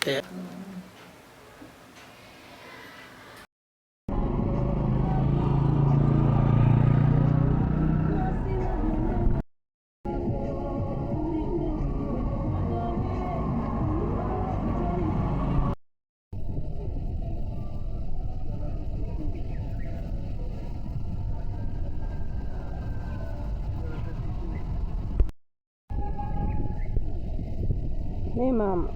Yeah. Hey, Mom.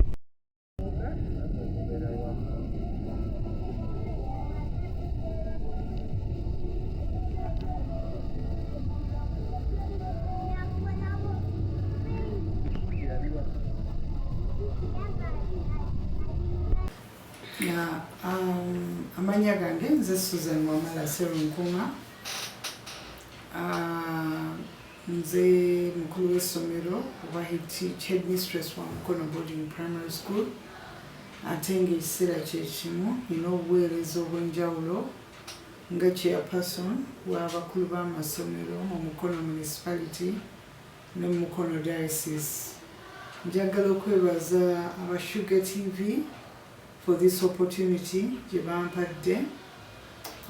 Yeah, amanya gange nze Susan Wamala Serunkunga. Nze mukulu w'essomero oba headmistress wa Mukono Boarding Primary School. Ate ng'ekiseera kye kimu nina obuweereza obw'enjawulo nga chairperson w'abakulu b'amasomero mu Mukono Municipality ne Mukono Diocese. Njagala okwebaza aba Sugar TV for this opportunity gye bampadde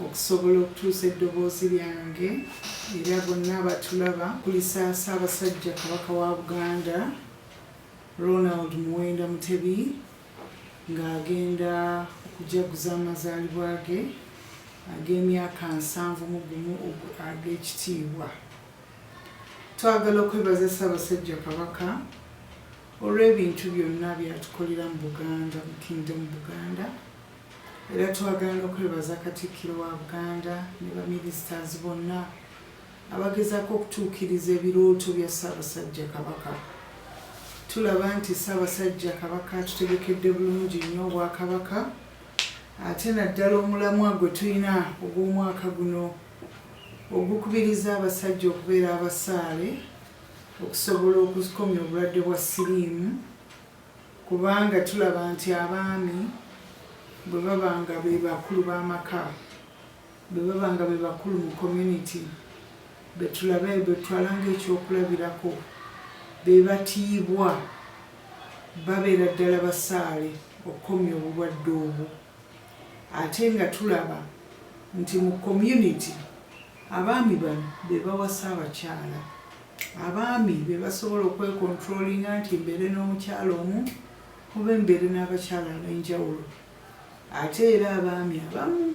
okusobola okutuusa eddoboozi lyange era bonna abatulaba kulisa Ssaabasajja Kabaka wa Buganda Ronald Muwenda Mutebi ng'agenda okujaguza amazaalibwa ge ag'emyaka 71 ag'ekitiibwa. Twagala okwebaza Ssaabasajja Kabaka olw'ebintu byonna byatukolera mu Buganda, mu Kingdom Buganda. Era twagala okwebaza Katikkiro wa Buganda ne baminisitaazi bonna abagezaako okutuukiriza ebirooto bya Ssaabasajja Kabaka. Tulaba nti Ssaabasajja Kabaka tutegekedde bulungi nnyo Obwakabaka, ate naddala omulamwa gwe tulina ogw'omwaka guno ogukubiriza abasajja okubeera abasaale okusobola okukomya obulwadde bwa siriimu, kubanga tulaba nti abaami bwe baba nga be bakulu b'amaka, bwe baba nga be bakulu mu community, be twala ng'ekyokulabirako, be batiibwa, babeera ddala basaale okukomya obulwadde obwo. Ate nga tulaba nti mu community abaami bano be bawasa abakyala. Abaami be basobola okwekontrolinga nti mbeere n'omukyala omu oba mbeere n'abakyala ab'enjawulo. Ate era abaami abamu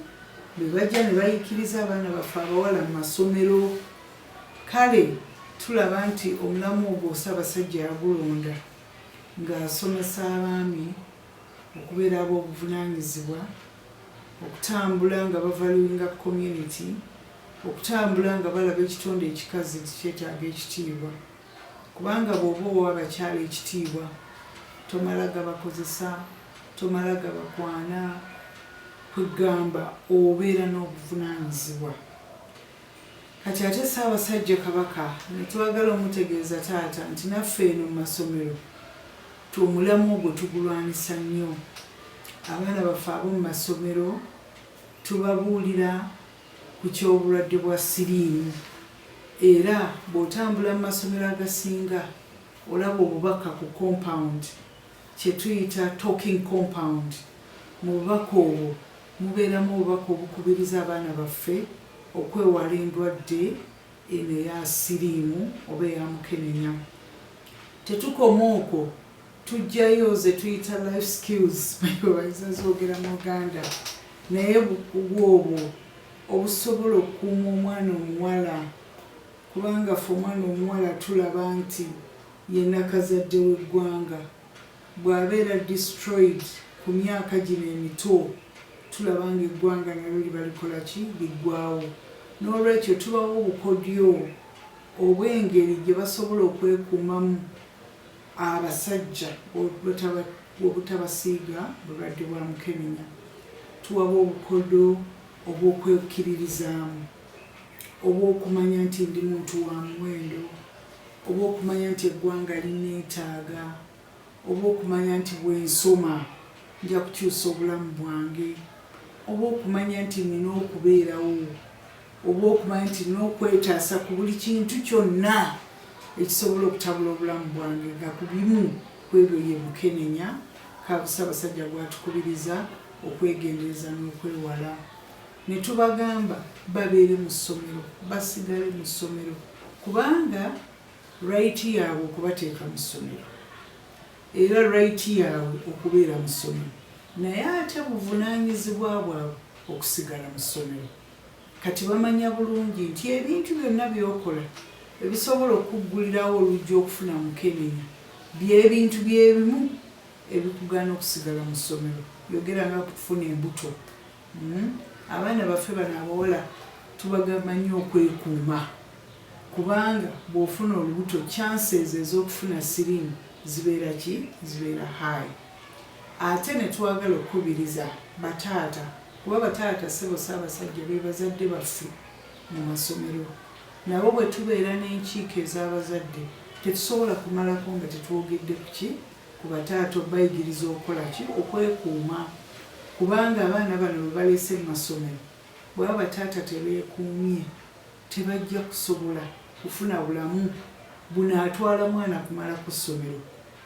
be bajja ne bayikiriza abaana baffe abawala mu masomero. Kale tulaba nti omulamu ogwo Ssaabasajja yagulonda ng'asomesa abaami okubeera ab'obuvunaanyizibwa, okutambula nga bavaluinga community, okutambula nga balaba ekitonde ekikazi nti kyetaaga ekitiibwa. Kubanga bw'oba owa abakyala ekitiibwa tomala gabakozesa, tomala gabakwana, kwegamba obeera n'obuvunaanyizibwa. Kati ate Ssaabasajja Kabaka ne twagala omutegeeza taata nti naffe eno mu masomero omulamu ogwo tugulwanisa nnyo. Abaana baffe ab'omu masomero tubabuulira ku ky'obulwadde bwa siriimu, era bw'otambula mu masomero agasinga olaba obubaka ku compound kye tuyita talking compound. Mu bubaka obwo mubeeramu obubaka obukubiriza abaana baffe okwewala endwadde eno eya siriimu oba eya mukenenya. Tetukoma okwo, tujjayo ze tuyita life skills bayinza zoogera mu Uganda, naye bukugu obwo obusobola okukuuma omwana omuwala, kubanga ffe omwana omuwala tulaba nti ye nakazadde w'eggwanga. Bw'abeera destroyed ku myaka gino emito, tulaba ng'eggwanga nalyo liba likola ki? Liggwaawo. N'olwekyo tubawo obukodyo obw'engeri gye basobola okwekuumamu abasajja obutabasiiga bulwadde bwa mukenenya. Tuwaba obukodo obw'okwekkiririzaamu, obw'okumanya nti ndi muntu wa muwendo, obw'okumanya nti eggwanga linneetaaga, obw'okumanya nti bw'ensoma nja kukyusa obulamu bwange, obw'okumanya nti nina okubeerawo, obw'okumanya nti nina okwetaasa ku buli kintu kyonna ekisobola okutabula obulamu bwange, nga ku bimu ku ebyo ye mukenenya Ssaabasajja bwatukubiriza okwegendereza n'okwewala. Ne tubagamba babeere mu ssomero, basigale mu ssomero kubanga right yaabwe okubateeka mu ssomero era right yaabwe okubeera mu ssomero, naye ate buvunaanyizibwa bwabwe okusigala mu ssomero. Kati bamanya bulungi nti ebintu byonna by'okola ebisobola okuggulirawo olujja okufuna mukenenya by'ebintu byebimu ebikugaana okusigala mu ssomero. Yogera nga kufuna embuto. Abaana baffe bano abawala tubagamba nnyo okwekuuma kubanga bw'ofuna olubuto chances ez'okufuna siriimu zibeera ki? Zibeera high. Ate ne twagala okukubiriza bataata kuba bataata ssebo Ssaabasajja be bazadde baffe mu masomero. Nabo bwe tubeera n'enkiiko ez'abazadde tetusobola kumalako nga tetwogedde ku ki? Ku bataata obayigiriza okukola ki? Okwekuuma. Kubanga abaana bano bwe baleese mu masomero bw'aba bataata tebeekuumye tebajja kusobola kufuna bulamu bunaatwala mwana kumala ku ssomero.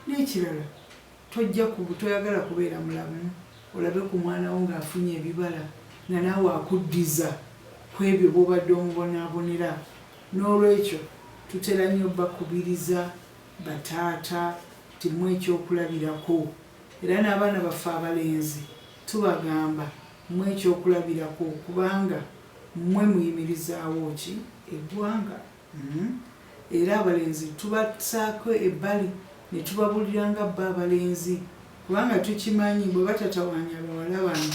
N'ekirala toyagala kubeera mulamu olabe ku mwana wo ng'afunye ebibala nga naawe akuddiza ku ebyo bw'obadde omubonaabonera. N'olwekyo tutera nnyo bakubiriza bataata timu ekyokulabirako era n'abaana baffe abalenzi tubagamba mu ekyokulabirako kubanga mmwe muyimirizaawo ki? Eggwanga. Era abalenzi tubasaako ebbali ne tubabuulira nga bba abalenzi kubanga tukimanyi bwe batatawaanya abawala bano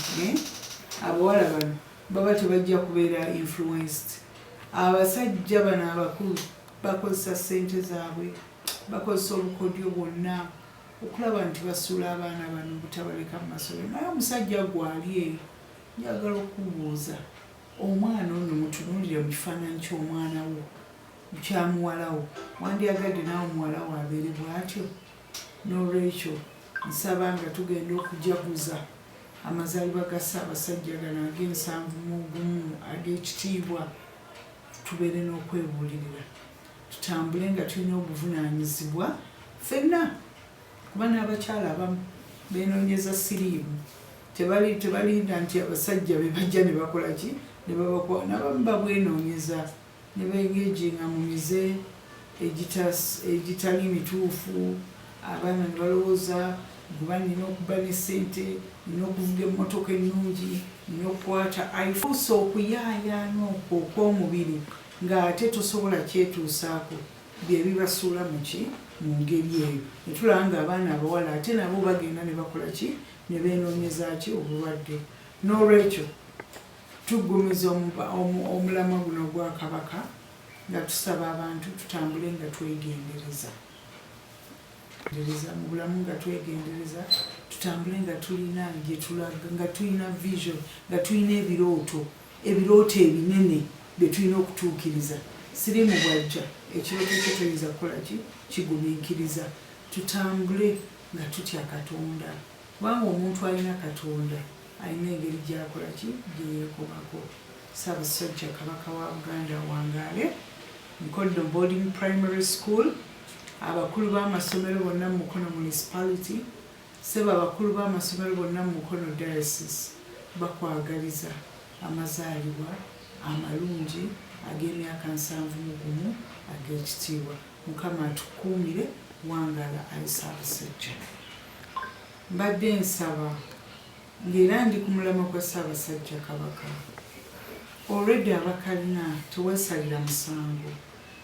abawala bano baba tebajja kubeera influenced. Abasajja bano abakulu bakozesa ssente zaabwe, bakozesa obukodyo bwonna okulaba nti basuula abaana bano butabaleka mu masomero. Naye omusajja gwali eyo njagala okubuuza omwana ono mutunuulire mu kifaananyi ky'omwana wo kya muwala wo, wandyagadde naawe muwala wo abeere bw'atyo? N'olwekyo nsaba nga tugenda okujaguza amazaalibwa ga Ssaabasajja gano ag'ensanvu ag'ekitiibwa tubeere n'okwebuulirira, tutambule nga tulina obuvunaanyizibwa ffenna kuba n'abakyala abamu beenoonyeza siriimu tebalinda nti abasajja be bajja ne bakola ki? Ne babakuwa. N'abamu babwenoonyeza ne bengeejinga mu mize egitali mituufu. Abaana ne balowooza kuba nina okuba ne ssente, nina okuvuga emmotoka ennungi, nina okukwata ifuusa okuyaayaana okwo okw'omubiri ng'ate tosobola kyetuusaako bye bibasuula mu ki? Mu ngeri eyo. Ne tulaba ng'abaana abawala ate nabo bagenda ne bakola ki? Ne beenoonyeza ki? Obulwadde. N'olwekyo tuggumiza omulamwa guno gwa Kabaka nga tusaba abantu tutambule nga twegendereza. Mu bulamu nga twegendereza tutambule nga tulina gye tulaga, nga tulina vision, nga tulina ebirooto ebinene bye tulina okutuukiriza. Siriimu bwajja ekirooto kyo toyinza kukola ki? Kigumiikiriza. Tutambule nga tutya Katonda kubanga omuntu alina Katonda alina engeri gy'akola ki? Gye yeekobako. Ssaabasajja Kabaka wa Buganda wangaale. Nkoddo Boarding Primary School, abakulu b'amasomero bonna mu Mukono Municipality, ssebo abakulu b'amasomero bonna mu Mukono Diocese bakwagaliza amazaalibwa amalungi ag'emyaka 71 ag'ekitiibwa. Mukama atukuumire. Wangaala ali Ssaabasajja. Mbadde nsaba ng'era ndi ku mulamwa gwa Ssaabasajja Kabaka. Already abakalina teweesalira musango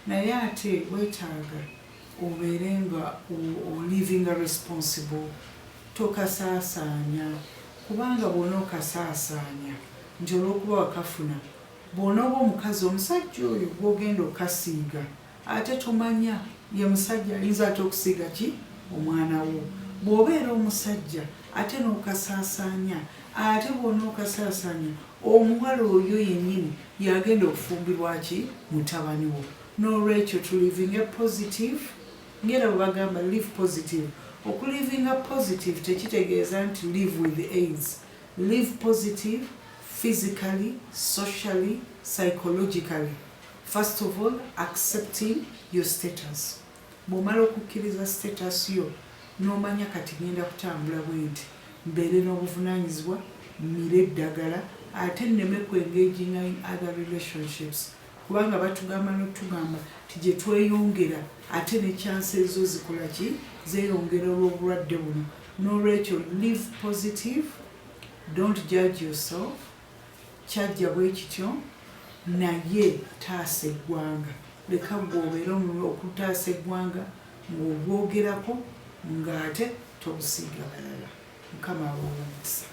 naye ate weetaaga obeere nga living responsible. Tokasaasaanya kubanga bw'ona okasaasaanya nti olw'okuba wakafuna bw'onooba omukazi omusajja oyo gw'ogenda okasiiga ate tomanya ye musajja ayinza ate okusiiga ki? Omwana wo. Bw'obeera omusajja ate n'okasaasaanya ate bw'ona okasaasaanya omuwala oyo yennyini yagenda okufumbirwa ki? Mutabani wo. N'olwekyo tulivinga positive ngera bwe bagamba live positive. Okulivinga positive tekitegeeza nti live with AIDS. Live positive physically, socially, psychologically. First of all, accepting your status. Bw'omala okukkiriza status yo n'omanya kati ngenda kutambula bwe nti mbeere n'obuvunaanyizibwa mmire eddagala ate nneme kwengaginga in other relationships kubanga batugamba n'otugamba ti gye tweyongera ate ne chance ezo zikola ki zeeyongera olw'obulwadde buno n'olwekyo live positive, don't judge yourself, kyajja bwe kityo naye taasa eggwanga leka gwobeera okutaasa eggwanga ng'obwogerako ng'ate tobusiiga balala. Mukama abawe omukisa.